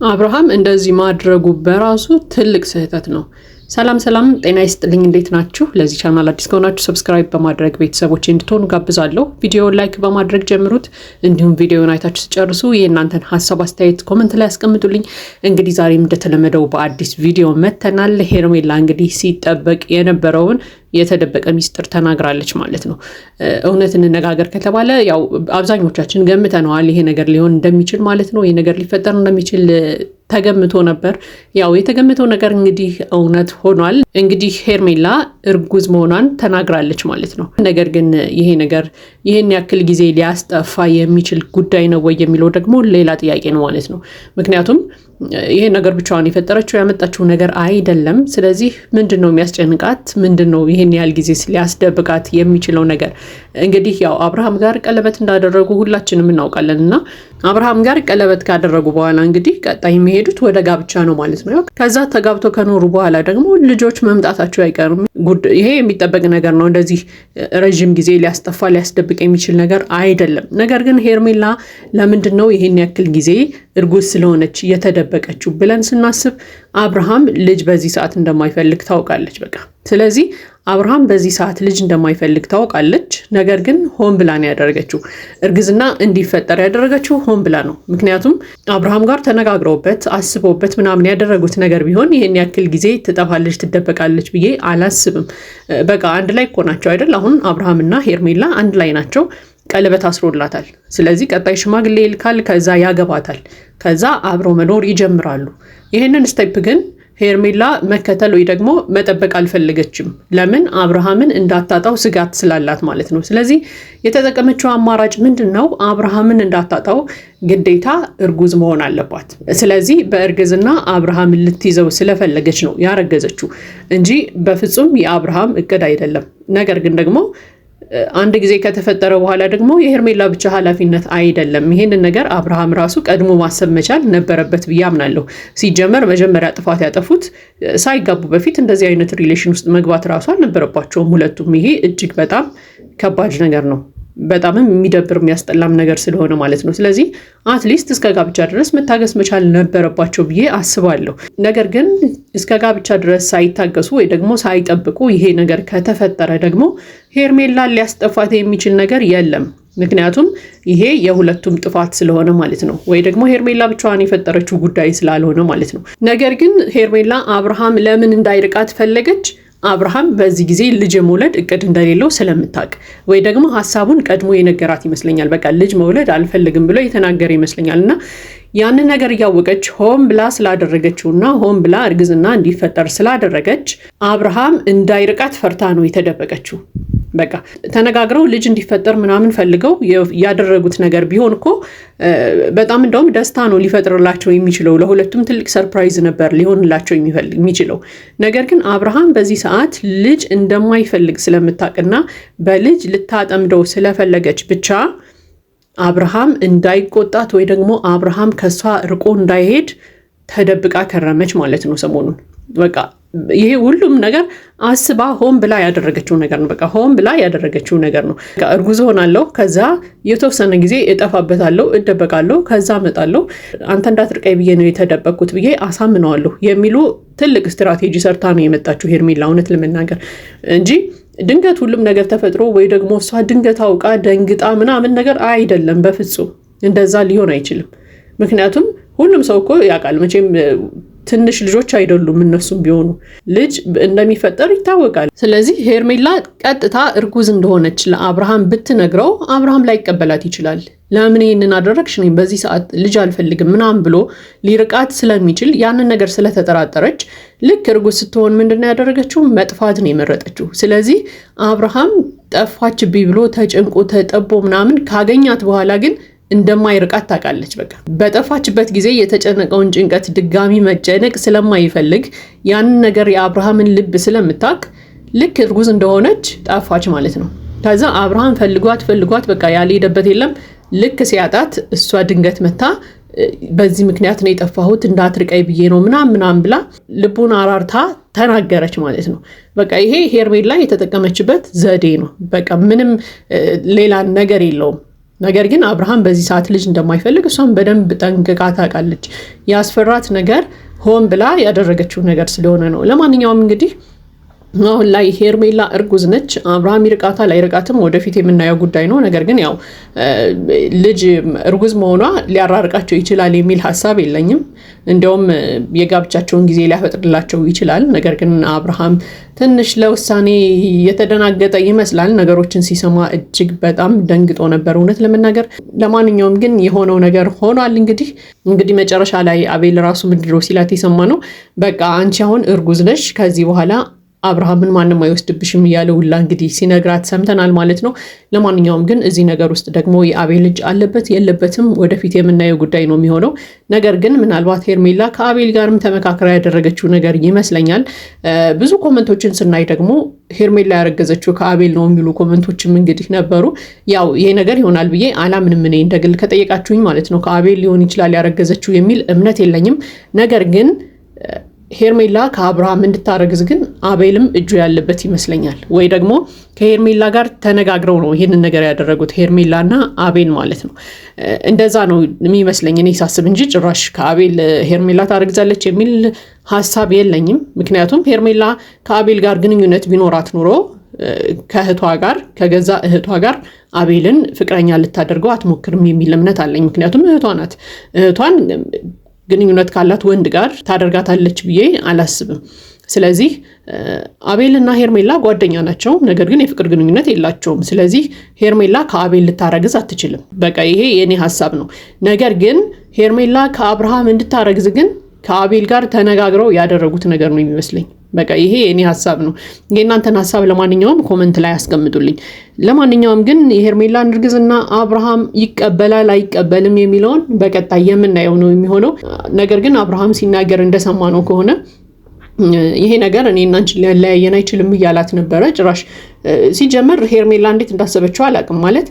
አብርሃም እንደዚህ ማድረጉ በራሱ ትልቅ ስህተት ነው። ሰላም ጤና ይስጥልኝ፣ እንዴት ናችሁ? ለዚህ ቻናል አዲስ ከሆናችሁ ሰብስክራይብ በማድረግ ቤተሰቦች እንድትሆኑ ጋብዛለሁ። ቪዲዮውን ላይክ በማድረግ ጀምሩት። እንዲሁም ቪዲዮውን አይታችሁ ሲጨርሱ የእናንተን ሐሳብ አስተያየት ኮሜንት ላይ አስቀምጡልኝ። እንግዲህ ዛሬም እንደተለመደው በአዲስ ቪዲዮ መተናል። ሄርሜላ እንግዲህ ሲጠበቅ የነበረውን የተደበቀ ሚስጥር ተናግራለች ማለት ነው። እውነት እንነጋገር ከተባለ ያው አብዛኞቻችን ገምተነዋል ይሄ ነገር ሊሆን እንደሚችል ማለት ነው። ይሄ ነገር ሊፈጠር እንደሚችል ተገምቶ ነበር። ያው የተገመተው ነገር እንግዲህ እውነት ሆኗል። እንግዲህ ሄርሜላ እርጉዝ መሆኗን ተናግራለች ማለት ነው። ነገር ግን ይሄ ነገር ይሄን ያክል ጊዜ ሊያስጠፋ የሚችል ጉዳይ ነው ወይ የሚለው ደግሞ ሌላ ጥያቄ ነው ማለት ነው። ምክንያቱም ይሄ ነገር ብቻዋን የፈጠረችው ያመጣችው ነገር አይደለም። ስለዚህ ምንድነው የሚያስጨንቃት? ምንድነው ይሄን ያህል ጊዜ ሊያስደብቃት የሚችለው ነገር? እንግዲህ ያው አብርሃም ጋር ቀለበት እንዳደረጉ ሁላችንም እናውቃለን እና አብርሃም ጋር ቀለበት ካደረጉ በኋላ እንግዲህ ቀጣይ የሚሄዱት ወደ ጋብቻ ነው ማለት ነው። ከዛ ተጋብቶ ከኖሩ በኋላ ደግሞ ልጆች መምጣታቸው አይቀርም። ይሄ የሚጠበቅ ነገር ነው። እንደዚህ ረጅም ጊዜ ሊያስጠፋ ሊያስደብቅ የሚችል ነገር አይደለም። ነገር ግን ሄርሜላ ለምንድነው ይሄን ያክል ጊዜ እርጉዝ ስለሆነች የተደበቀችው ብለን ስናስብ አብርሃም ልጅ በዚህ ሰዓት እንደማይፈልግ ታውቃለች። በቃ ስለዚህ አብርሃም በዚህ ሰዓት ልጅ እንደማይፈልግ ታውቃለች። ነገር ግን ሆን ብላ ነው ያደረገችው። እርግዝና እንዲፈጠር ያደረገችው ሆን ብላ ነው። ምክንያቱም አብርሃም ጋር ተነጋግረውበት አስበውበት ምናምን ያደረጉት ነገር ቢሆን ይሄን ያክል ጊዜ ትጠፋለች ትደበቃለች ብዬ አላስብም። በቃ አንድ ላይ እኮ ናቸው አይደል? አሁን አብርሃምና ሄርሜላ አንድ ላይ ናቸው። ቀለበት አስሮላታል። ስለዚህ ቀጣይ ሽማግሌ ይልካል፣ ከዛ ያገባታል፣ ከዛ አብረው መኖር ይጀምራሉ። ይሄንን ስቴፕ ግን ሄርሜላ መከተል ወይ ደግሞ መጠበቅ አልፈለገችም። ለምን? አብርሃምን እንዳታጣው ስጋት ስላላት ማለት ነው። ስለዚህ የተጠቀመችው አማራጭ ምንድነው? አብርሃምን እንዳታጣው ግዴታ እርጉዝ መሆን አለባት። ስለዚህ በእርግዝና አብርሃምን ልትይዘው ስለፈለገች ነው ያረገዘችው እንጂ በፍጹም የአብርሃም እቅድ አይደለም። ነገር ግን ደግሞ አንድ ጊዜ ከተፈጠረ በኋላ ደግሞ የሄርሜላ ብቻ ኃላፊነት አይደለም። ይሄንን ነገር አብርሃም ራሱ ቀድሞ ማሰብ መቻል ነበረበት ብዬ አምናለሁ። ሲጀመር መጀመሪያ ጥፋት ያጠፉት ሳይጋቡ በፊት እንደዚህ አይነት ሪሌሽን ውስጥ መግባት ራሱ አልነበረባቸውም ሁለቱም። ይሄ እጅግ በጣም ከባድ ነገር ነው። በጣምም የሚደብር የሚያስጠላም ነገር ስለሆነ ማለት ነው። ስለዚህ አትሊስት እስከ ጋብቻ ድረስ መታገስ መቻል ነበረባቸው ብዬ አስባለሁ። ነገር ግን እስከ ጋብቻ ድረስ ሳይታገሱ ወይ ደግሞ ሳይጠብቁ ይሄ ነገር ከተፈጠረ ደግሞ ሄርሜላን ሊያስጠፋት የሚችል ነገር የለም። ምክንያቱም ይሄ የሁለቱም ጥፋት ስለሆነ ማለት ነው። ወይ ደግሞ ሄርሜላ ብቻዋን የፈጠረችው ጉዳይ ስላልሆነ ማለት ነው። ነገር ግን ሄርሜላ አብርሃም ለምን እንዳይርቃት ፈለገች? አብርሃም በዚህ ጊዜ ልጅ መውለድ እቅድ እንደሌለው ስለምታውቅ ወይ ደግሞ ሐሳቡን ቀድሞ የነገራት ይመስለኛል። በቃ ልጅ መውለድ አልፈልግም ብሎ የተናገረ ይመስለኛል። እና ያንን ነገር እያወቀች ሆን ብላ ስላደረገችውና ሆን ብላ እርግዝና እንዲፈጠር ስላደረገች አብርሃም እንዳይርቃት ፈርታ ነው የተደበቀችው። በቃ ተነጋግረው ልጅ እንዲፈጠር ምናምን ፈልገው ያደረጉት ነገር ቢሆን እኮ በጣም እንደውም ደስታ ነው ሊፈጥርላቸው የሚችለው። ለሁለቱም ትልቅ ሰርፕራይዝ ነበር ሊሆንላቸው የሚችለው። ነገር ግን አብርሃም በዚህ ሰዓት ልጅ እንደማይፈልግ ስለምታውቅና በልጅ ልታጠምደው ስለፈለገች ብቻ አብርሃም እንዳይቆጣት ወይ ደግሞ አብርሃም ከሷ ርቆ እንዳይሄድ ተደብቃ ከረመች ማለት ነው ሰሞኑን። በቃ ይሄ ሁሉም ነገር አስባ ሆን ብላ ያደረገችው ነገር ነው። በቃ ሆን ብላ ያደረገችው ነገር ነው። እርጉዝ ሆናለሁ፣ ከዛ የተወሰነ ጊዜ እጠፋበታለሁ፣ እደበቃለሁ፣ ከዛ እመጣለሁ፣ አንተ እንዳትርቀይ ብዬ ነው የተደበቅኩት ብዬ አሳምነዋለሁ የሚሉ ትልቅ ስትራቴጂ ሰርታ ነው የመጣችው ሄርሜላ እውነት ለመናገር እንጂ ድንገት ሁሉም ነገር ተፈጥሮ ወይ ደግሞ እሷ ድንገት አውቃ ደንግጣ ምናምን ነገር አይደለም። በፍጹም እንደዛ ሊሆን አይችልም። ምክንያቱም ሁሉም ሰው እኮ ያውቃል መቼም ትንሽ ልጆች አይደሉም እነሱም ቢሆኑ ልጅ እንደሚፈጠር ይታወቃል። ስለዚህ ሄርሜላ ቀጥታ እርጉዝ እንደሆነች ለአብርሃም ብትነግረው አብርሃም ላይቀበላት ይችላል። ለምን ይሄንን አደረግሽ? እኔ በዚህ ሰዓት ልጅ አልፈልግም ምናምን ብሎ ሊርቃት ስለሚችል ያንን ነገር ስለተጠራጠረች ልክ እርጉዝ ስትሆን ምንድነው ያደረገችው? መጥፋት ነው የመረጠችው። ስለዚህ አብርሃም ጠፋችብኝ ብሎ ተጨንቆ ተጠቦ ምናምን ካገኛት በኋላ ግን እንደማይርቃት ታውቃለች። በቃ በጠፋችበት ጊዜ የተጨነቀውን ጭንቀት ድጋሚ መጨነቅ ስለማይፈልግ ያንን ነገር የአብርሃምን ልብ ስለምታውቅ ልክ እርጉዝ እንደሆነች ጠፋች ማለት ነው። ከዛ አብርሃም ፈልጓት በቃ ያልሄደበት የለም። ልክ ሲያጣት እሷ ድንገት መታ በዚህ ምክንያት ነው የጠፋሁት እንዳትርቀይ ብዬ ነው ምናምን ብላ ልቡን አራርታ ተናገረች ማለት ነው። በቃ ይሄ ሄርሜላ የተጠቀመችበት ዘዴ ነው። በቃ ምንም ሌላ ነገር የለውም። ነገር ግን አብርሃም በዚህ ሰዓት ልጅ እንደማይፈልግ እሷም በደንብ ጠንቅቃ ታውቃለች። ያስፈራት ነገር ሆን ብላ ያደረገችው ነገር ስለሆነ ነው። ለማንኛውም እንግዲህ አሁን ላይ ሄርሜላ እርጉዝ ነች። አብርሃም ይርቃታል አይርቃትም ወደፊት የምናየው ጉዳይ ነው። ነገር ግን ያው ልጅ እርጉዝ መሆኗ ሊያራርቃቸው ይችላል የሚል ሀሳብ የለኝም። እንደውም የጋብቻቸውን ጊዜ ሊያፈጥርላቸው ይችላል። ነገር ግን አብርሃም ትንሽ ለውሳኔ የተደናገጠ ይመስላል። ነገሮችን ሲሰማ እጅግ በጣም ደንግጦ ነበር እውነት ለመናገር። ለማንኛውም ግን የሆነው ነገር ሆኗል። እንግዲህ መጨረሻ ላይ አቤል ራሱ ምንድነው ሲላት የሰማ ነው። በቃ አንቺ አሁን እርጉዝ ነሽ፣ ከዚህ በኋላ አብርሃምን ማንም አይወስድብሽም እያለ ሁላ እንግዲህ ሲነግራት ሰምተናል ማለት ነው። ለማንኛውም ግን እዚህ ነገር ውስጥ ደግሞ የአቤል ልጅ አለበት የለበትም ወደፊት የምናየው ጉዳይ ነው የሚሆነው። ነገር ግን ምናልባት ሄርሜላ ከአቤል ጋርም ተመካከራ ያደረገችው ነገር ይመስለኛል። ብዙ ኮመንቶችን ስናይ ደግሞ ሄርሜላ ያረገዘችው ከአቤል ነው የሚሉ ኮመንቶችም እንግዲህ ነበሩ። ያው ይሄ ነገር ይሆናል ብዬ አላምንም እኔ እንደግል ከጠየቃችሁኝ ማለት ነው። ከአቤል ሊሆን ይችላል ያረገዘችው የሚል እምነት የለኝም። ነገር ግን ሄርሜላ ከአብርሃም እንድታረግዝ ግን አቤልም እጁ ያለበት ይመስለኛል። ወይ ደግሞ ከሄርሜላ ጋር ተነጋግረው ነው ይህንን ነገር ያደረጉት ሄርሜላና አቤል ማለት ነው። እንደዛ ነው የሚመስለኝ እኔ ሳስብ እንጂ ጭራሽ ከአቤል ሄርሜላ ታረግዛለች የሚል ሀሳብ የለኝም። ምክንያቱም ሄርሜላ ከአቤል ጋር ግንኙነት ቢኖራት ኑሮ ከእህቷ ጋር ከገዛ እህቷ ጋር አቤልን ፍቅረኛ ልታደርገው አትሞክርም የሚል እምነት አለኝ። ምክንያቱም እህቷ ናት። እህቷን ግንኙነት ካላት ወንድ ጋር ታደርጋታለች ብዬ አላስብም። ስለዚህ አቤልና ሄርሜላ ጓደኛ ናቸው፣ ነገር ግን የፍቅር ግንኙነት የላቸውም። ስለዚህ ሄርሜላ ከአቤል ልታረግዝ አትችልም። በቃ ይሄ የኔ ሀሳብ ነው። ነገር ግን ሄርሜላ ከአብርሃም እንድታረግዝ ግን ከአቤል ጋር ተነጋግረው ያደረጉት ነገር ነው የሚመስለኝ። በቃ ይሄ የኔ ሀሳብ ነው። የእናንተን ሀሳብ ለማንኛውም ኮመንት ላይ አስቀምጡልኝ። ለማንኛውም ግን የሄርሜላን እርግዝና አብርሃም ይቀበላል አይቀበልም የሚለውን በቀጣይ የምናየው ነው የሚሆነው። ነገር ግን አብርሃም ሲናገር እንደሰማነው ከሆነ ይሄ ነገር እኔና አንቺን ሊያለያየን አይችልም እያላት ነበረ። ጭራሽ ሲጀመር ሄርሜላ እንዴት እንዳሰበችው አላውቅም። ማለት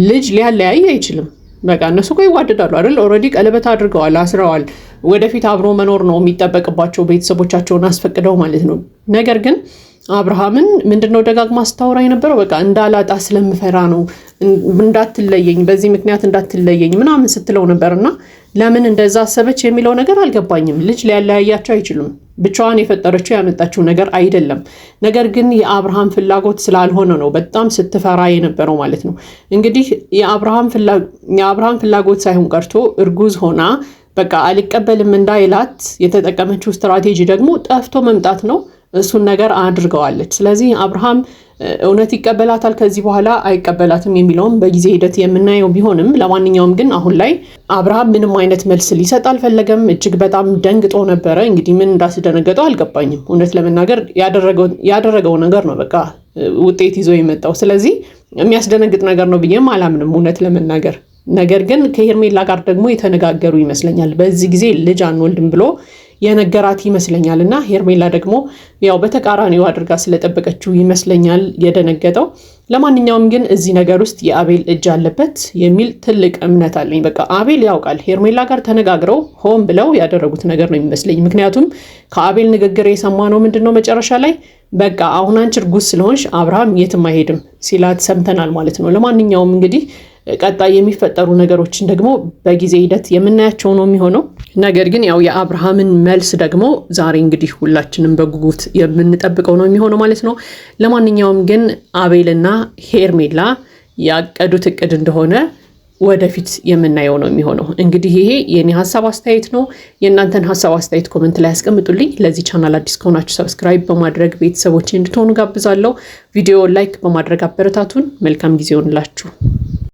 ልጅ ሊያለያይ አይችልም። በቃ እነሱ እኮ ይዋደዳሉ አይደል? ኦልሬዲ ቀለበት አድርገዋል፣ አስረዋል። ወደፊት አብሮ መኖር ነው የሚጠበቅባቸው፣ ቤተሰቦቻቸውን አስፈቅደው ማለት ነው። ነገር ግን አብርሃምን ምንድነው ደጋግማ ስታወራ የነበረው በቃ እንዳላጣ ስለምፈራ ነው፣ እንዳትለየኝ፣ በዚህ ምክንያት እንዳትለየኝ ምናምን ስትለው ነበርና ለምን እንደዛ አሰበች የሚለው ነገር አልገባኝም። ልጅ ሊያለያያቸው አይችሉም። ብቻዋን የፈጠረችው ያመጣችው ነገር አይደለም። ነገር ግን የአብርሃም ፍላጎት ስላልሆነ ነው በጣም ስትፈራ የነበረው ማለት ነው። እንግዲህ የአብርሃም ፍላጎት ሳይሆን ቀርቶ እርጉዝ ሆና በቃ አልቀበልም እንዳይላት የተጠቀመችው ስትራቴጂ ደግሞ ጠፍቶ መምጣት ነው። እሱን ነገር አድርገዋለች። ስለዚህ አብርሃም እውነት ይቀበላታል ከዚህ በኋላ አይቀበላትም የሚለውም በጊዜ ሂደት የምናየው ቢሆንም ለማንኛውም ግን አሁን ላይ አብርሃም ምንም አይነት መልስ ሊሰጥ አልፈለገም። እጅግ በጣም ደንግጦ ነበረ። እንግዲህ ምን እንዳስደነገጠው አልገባኝም። እውነት ለመናገር ያደረገው ነገር ነው በቃ ውጤት ይዞ የመጣው። ስለዚህ የሚያስደነግጥ ነገር ነው ብዬም አላምንም እውነት ለመናገር። ነገር ግን ከሄርሜላ ጋር ደግሞ የተነጋገሩ ይመስለኛል። በዚህ ጊዜ ልጅ አንወልድም ብሎ የነገራት ይመስለኛል እና ሄርሜላ ደግሞ ያው በተቃራኒው አድርጋ ስለጠበቀችው ይመስለኛል የደነገጠው። ለማንኛውም ግን እዚህ ነገር ውስጥ የአቤል እጅ አለበት የሚል ትልቅ እምነት አለኝ። በቃ አቤል ያውቃል። ሄርሜላ ጋር ተነጋግረው ሆን ብለው ያደረጉት ነገር ነው የሚመስለኝ። ምክንያቱም ከአቤል ንግግር የሰማነው ምንድነው መጨረሻ ላይ በቃ አሁን አንቺ እርጉዝ ስለሆንሽ አብርሃም የትም አይሄድም ሲላት ሰምተናል ማለት ነው። ለማንኛውም እንግዲህ ቀጣይ የሚፈጠሩ ነገሮችን ደግሞ በጊዜ ሂደት የምናያቸው ነው የሚሆነው። ነገር ግን ያው የአብርሃምን መልስ ደግሞ ዛሬ እንግዲህ ሁላችንም በጉጉት የምንጠብቀው ነው የሚሆነው ማለት ነው። ለማንኛውም ግን አቤልና ሄርሜላ ያቀዱት እቅድ እንደሆነ ወደፊት የምናየው ነው የሚሆነው። እንግዲህ ይሄ የኔ ሀሳብ አስተያየት ነው። የእናንተን ሀሳብ አስተያየት ኮሜንት ላይ አስቀምጡልኝ። ለዚህ ቻናል አዲስ ከሆናችሁ ሰብስክራይብ በማድረግ ቤተሰቦች እንድትሆኑ ጋብዛለሁ። ቪዲዮ ላይክ በማድረግ አበረታቱን። መልካም ጊዜ ይሆንላችሁ።